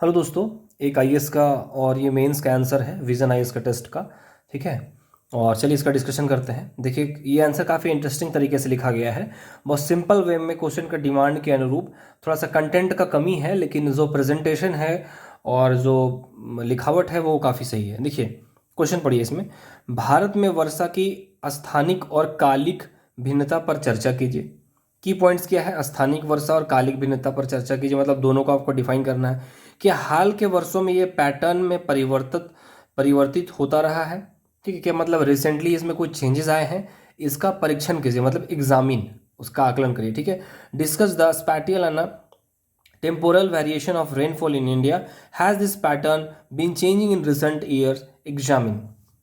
Hello दोस्तों, एक IAS का और ये मेंस का आंसर है विजन आईएएस का टेस्ट का। ठीक है, और चलिए इसका डिस्कशन करते हैं। देखिए, ये आंसर काफ़ी इंटरेस्टिंग तरीके से लिखा गया है, बहुत सिंपल वे में क्वेश्चन का डिमांड के अनुरूप। थोड़ा सा कंटेंट का कमी है, लेकिन जो प्रेजेंटेशन है और जो लिखावट है वो काफ़ी सही है। देखिए, क्वेश्चन पढ़िए इसमें। भारत में वर्षा की स्थानिक और कालिक भिन्नता पर चर्चा कीजिए। की पॉइंट्स क्या है? स्थानिक वर्षा और कालिक भिन्नता पर चर्चा कीजिए, मतलब दोनों को आपको डिफाइन करना है कि हाल के वर्षों में ये पैटर्न में परिवर्तित होता रहा है। ठीक है, क्या मतलब रिसेंटली इसमें कुछ चेंजेस आए हैं, इसका परीक्षण कीजिए, मतलब एग्जामिन, उसका आकलन करिए। ठीक है, discuss the spatial and temporal variation of rainfall in India, has this pattern been changing in recent years, examine.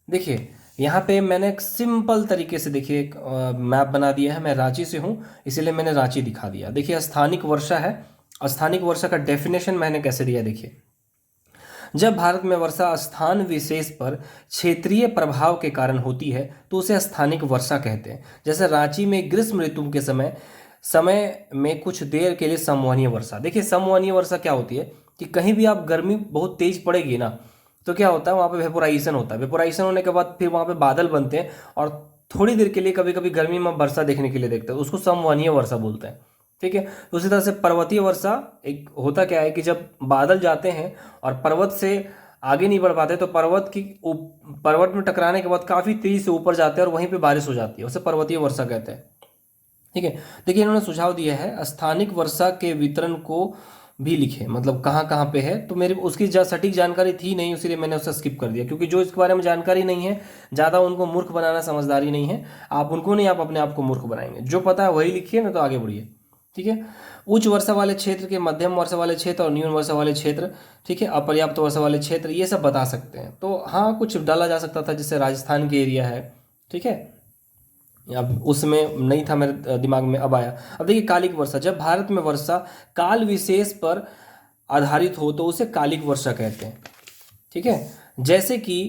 देखिए, यहाँ पे मैंने एक सिंपल तरीके से देखिए एक मैप बना दिया है। मैं रांची से हूँ, इसीलिए मैंने रांची दिखा दिया। देखिए, स्थानिक वर्षा है। स्थानिक वर्षा का डेफिनेशन मैंने कैसे दिया, देखिए। जब भारत में वर्षा स्थान विशेष पर क्षेत्रीय प्रभाव के कारण होती है तो उसे स्थानिक वर्षा कहते हैं। जैसे रांची में ग्रीष्म ऋतु के समय समय में कुछ देर के लिए समवहनीय वर्षा। देखिए, समवहनीय वर्षा क्या होती है कि कहीं भी आप गर्मी बहुत तेज पड़ेगी ना, तो क्या होता है, वहाँ पे वेपोराइजेशन होता है। वेपोराइजेशन होने के बाद फिर वहाँ पे बादल बनते हैं और थोड़ी देर के लिए कभी कभी गर्मी में वर्षा देखने के लिए देखते हैं, उसको समवहनीय वर्षा बोलते हैं। ठीक है, तो उसी तरह से पर्वतीय वर्षा एक होता क्या है कि जब बादल जाते हैं और पर्वत से आगे नहीं बढ़ पाते, तो पर्वत में टकराने के बाद काफ़ी तेजी से ऊपर जाते हैं और वहीं पे बारिश हो जाती है, उसे पर्वतीय वर्षा कहते हैं। ठीक है, देखिए, इन्होंने सुझाव दिया है स्थानिक वर्षा के वितरण को भी लिखे, मतलब कहाँ कहाँ पे है। तो मेरे उसकी सटीक जानकारी थी नहीं, इसीलिए मैंने उसे स्किप कर दिया, क्योंकि जो इसके बारे में जानकारी नहीं है, ज़्यादा उनको मूर्ख बनाना समझदारी नहीं है। आप उनको नहीं, आप अपने आप को मूर्ख बनाएंगे। जो पता है वही लिखिए ना, तो आगे बढ़िए। ठीक है, उच्च वर्षा वाले क्षेत्र के, मध्यम वर्षा वाले क्षेत्र और न्यून वर्षा वाले क्षेत्र, ठीक है, अपर्याप्त वर्षा वाले क्षेत्र, ये सब बता सकते हैं। तो हाँ, कुछ डाला जा सकता था, जैसे राजस्थान के एरिया है। ठीक है, अब उसमें नहीं था मेरे दिमाग में, अब आया। अब देखिए, कालिक वर्षा, जब भारत में वर्षा काल विशेष पर आधारित हो तो उसे कालिक वर्षा कहते हैं। ठीक है, जैसे कि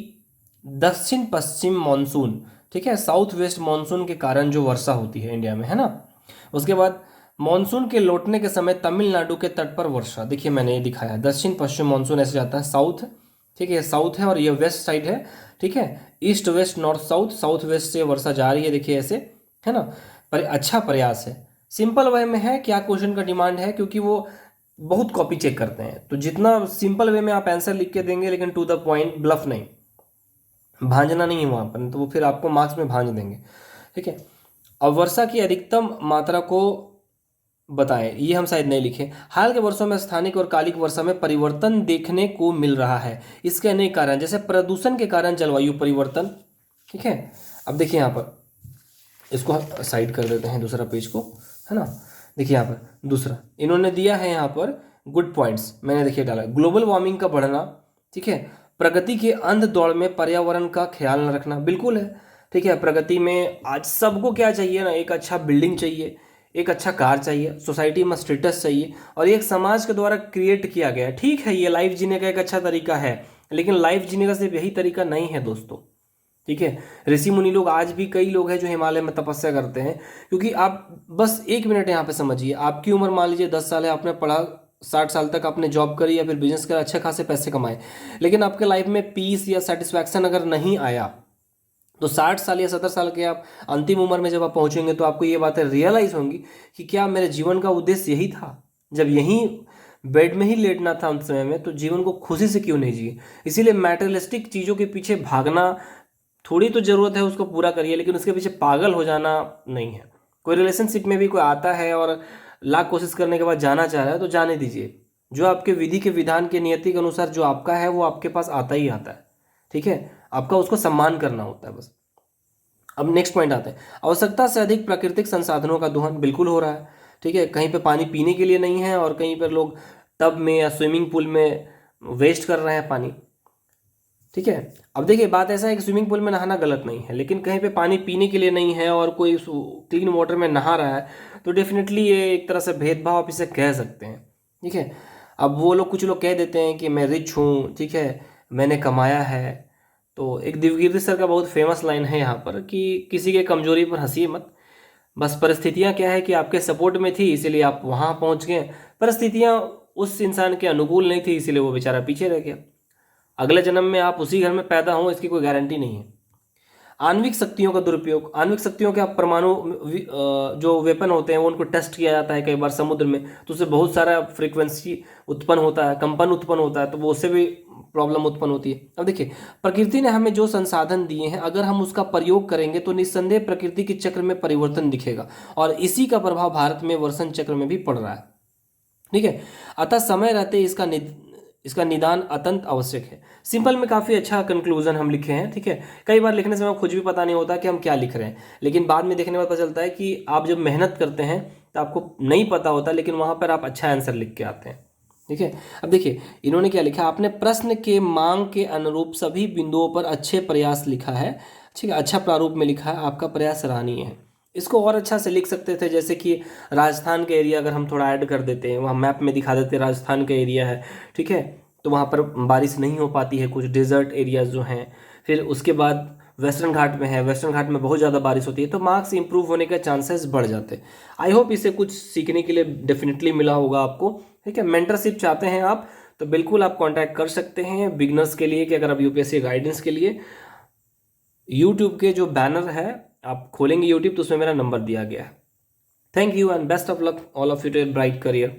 दक्षिण पश्चिम मानसून, ठीक है, साउथ वेस्ट मानसून के कारण जो वर्षा होती है इंडिया में, है ना। उसके बाद मानसून के लौटने के समय तमिलनाडु के तट पर वर्षा। देखिए, मैंने ये दिखाया, दक्षिण पश्चिम मानसून ऐसे जाता है साउथ। ठीक है, साउथ है और ये वेस्ट साइड है। ठीक है, east west north south, south west से वर्षा जा रही है, देखिए ऐसे, है ना। पर अच्छा प्रयास है, सिंपल वे में है। क्या क्वेश्चन का डिमांड है, क्योंकि वो बहुत कॉपी चेक करते हैं, तो जितना सिंपल वे में आप आंसर लिख के देंगे, लेकिन टू द पॉइंट, ब्लफ नहीं, भांजना नहीं है वहाँ पर, तो वो फिर आपको मार्क्स में भांज देंगे। ठीक है, अब वर्षा की अधिकतम मात्रा को बताएं, ये हम शायद नहीं लिखे। हाल के वर्षों में स्थानिक और कालिक वर्षा में परिवर्तन देखने को मिल रहा है। इसके अनेक कारण, जैसे प्रदूषण के कारण जलवायु परिवर्तन। ठीक है, अब देखिए यहाँ पर, इसको साइड कर देते हैं, दूसरा पेज को, है ना। देखिए यहाँ पर दूसरा इन्होंने दिया है, यहाँ पर गुड पॉइंट्स मैंने देखिए डाला। ग्लोबल वार्मिंग का बढ़ना, ठीक है, प्रगति के अंध दौड़ में पर्यावरण का ख्याल न रखना, बिल्कुल है। ठीक है, प्रगति में आज सबको क्या चाहिए ना, एक अच्छा बिल्डिंग चाहिए, एक अच्छा कार चाहिए, सोसाइटी में स्टेटस चाहिए, और ये एक समाज के द्वारा क्रिएट किया गया है। ठीक है, ये लाइफ जीने का एक अच्छा तरीका है, लेकिन लाइफ जीने का सिर्फ यही तरीका नहीं है दोस्तों। ठीक है, ऋषि मुनि लोग, आज भी कई लोग हैं जो हिमालय में तपस्या करते हैं, क्योंकि आप बस एक मिनट यहाँ पे समझिए, आपकी उम्र मान लीजिए 10 साल है, आपने पढ़ा 60 साल तक, आपने जॉब करी या फिर बिजनेस करा, अच्छे खासे पैसे कमाए, लेकिन आपके लाइफ में पीस या सेटिस्फैक्शन अगर नहीं आया, तो 60 साल या 70 साल के आप अंतिम उम्र में जब आप पहुंचेंगे, तो आपको ये बातें रियलाइज होंगी कि क्या मेरे जीवन का उद्देश्य यही था। जब यही बेड में ही लेटना था उस समय में, तो जीवन को खुशी से क्यों नहीं जिए। इसीलिए मैटेरियलिस्टिक चीज़ों के पीछे भागना, थोड़ी तो ज़रूरत है, उसको पूरा करिए, लेकिन उसके पीछे पागल हो जाना नहीं है। कोई रिलेशनशिप में भी कोई आता है और लाख कोशिश करने के बाद जाना चाह रहा है, तो जाने दीजिए। जो आपके विधि के विधान के नियति के अनुसार जो आपका है, वो आपके पास आता ही आता है। ठीक है, आपका उसको सम्मान करना होता है बस। अब नेक्स्ट पॉइंट आते हैं, आवश्यकता से अधिक प्राकृतिक संसाधनों का दोहन बिल्कुल हो रहा है। ठीक है, कहीं पे पानी पीने के लिए नहीं है और कहीं पर लोग टब में या स्विमिंग पूल में वेस्ट कर रहे हैं पानी। ठीक है, अब देखिए, बात ऐसा है कि स्विमिंग पूल में नहाना गलत नहीं है, लेकिन कहीं पे पानी पीने के लिए नहीं है और कोई क्लीन वाटर में नहा रहा है, तो डेफिनेटली ये एक तरह से भेदभाव आप इसे कह सकते हैं। ठीक है, अब वो लोग, कुछ लोग कह देते हैं कि मैं रिच हूँ, ठीक है, मैंने कमाया है। तो एक दिवगिरी सर का बहुत फेमस लाइन है यहाँ पर कि किसी के कमजोरी पर हंसिए मत, बस परिस्थितियाँ क्या है कि आपके सपोर्ट में थी, इसीलिए आप वहाँ पहुँच गए। परिस्थितियाँ उस इंसान के अनुकूल नहीं थी, इसीलिए वो बेचारा पीछे रह गया। अगले जन्म में आप उसी घर में पैदा हों इसकी कोई गारंटी नहीं है। आणविक शक्तियों का दुरुपयोग, आणविक शक्तियों के परमाणु जो वेपन होते हैं वो उनको टेस्ट किया जाता है कई बार समुद्र में, तो उससे बहुत सारा फ्रीक्वेंसी उत्पन्न होता है, कंपन उत्पन्न होता है, तो वो उससे भी प्रॉब्लम उत्पन्न होती है। अब देखिए, प्रकृति ने हमें जो संसाधन दिए हैं अगर हम उसका प्रयोग करेंगे तो निस्संदेह प्रकृति के चक्र में परिवर्तन दिखेगा, और इसी का प्रभाव भारत में वर्षण चक्र में भी पड़ रहा है। ठीक है, अतः समय रहते इसका निदान अत्यंत आवश्यक है। सिंपल में काफ़ी अच्छा कंक्लूजन हम लिखे हैं। ठीक है, कई बार लिखने समय कुछ भी पता नहीं होता कि हम क्या लिख रहे हैं, लेकिन बाद में देखने में पता चलता है कि आप जब मेहनत करते हैं तो आपको नहीं पता होता, लेकिन वहाँ पर आप अच्छा आंसर लिख के आते हैं। ठीक है, अब देखिए इन्होंने क्या लिखा, आपने प्रश्न के मांग के अनुरूप सभी बिंदुओं पर अच्छे प्रयास लिखा है। ठीक है, अच्छा प्रारूप में लिखा है, आपका प्रयास सराहनीय है। इसको और अच्छा से लिख सकते थे, जैसे कि राजस्थान का एरिया अगर हम थोड़ा ऐड कर देते हैं, वहाँ मैप में दिखा देते राजस्थान का एरिया है। ठीक है, तो वहाँ पर बारिश नहीं हो पाती है, कुछ डेजर्ट एरियाज जो हैं। फिर उसके बाद वेस्टर्न घाट में है, वेस्टर्न घाट में बहुत ज़्यादा बारिश होती है, तो मार्क्स इंप्रूव होने के चांसेस बढ़ जाते हैं। आई होप इसे कुछ सीखने के लिए डेफिनेटली मिला होगा आपको। ठीक है, मेंटरशिप चाहते हैं आप तो बिल्कुल आप कांटेक्ट कर सकते हैं बिगनर्स के लिए, कि अगर आप यूपीएससी गाइडेंस के लिए यूट्यूब के जो बैनर है आप खोलेंगे यूट्यूब तो उसमें मेरा नंबर दिया गया है। Thank you and best of luck all of you to bright career.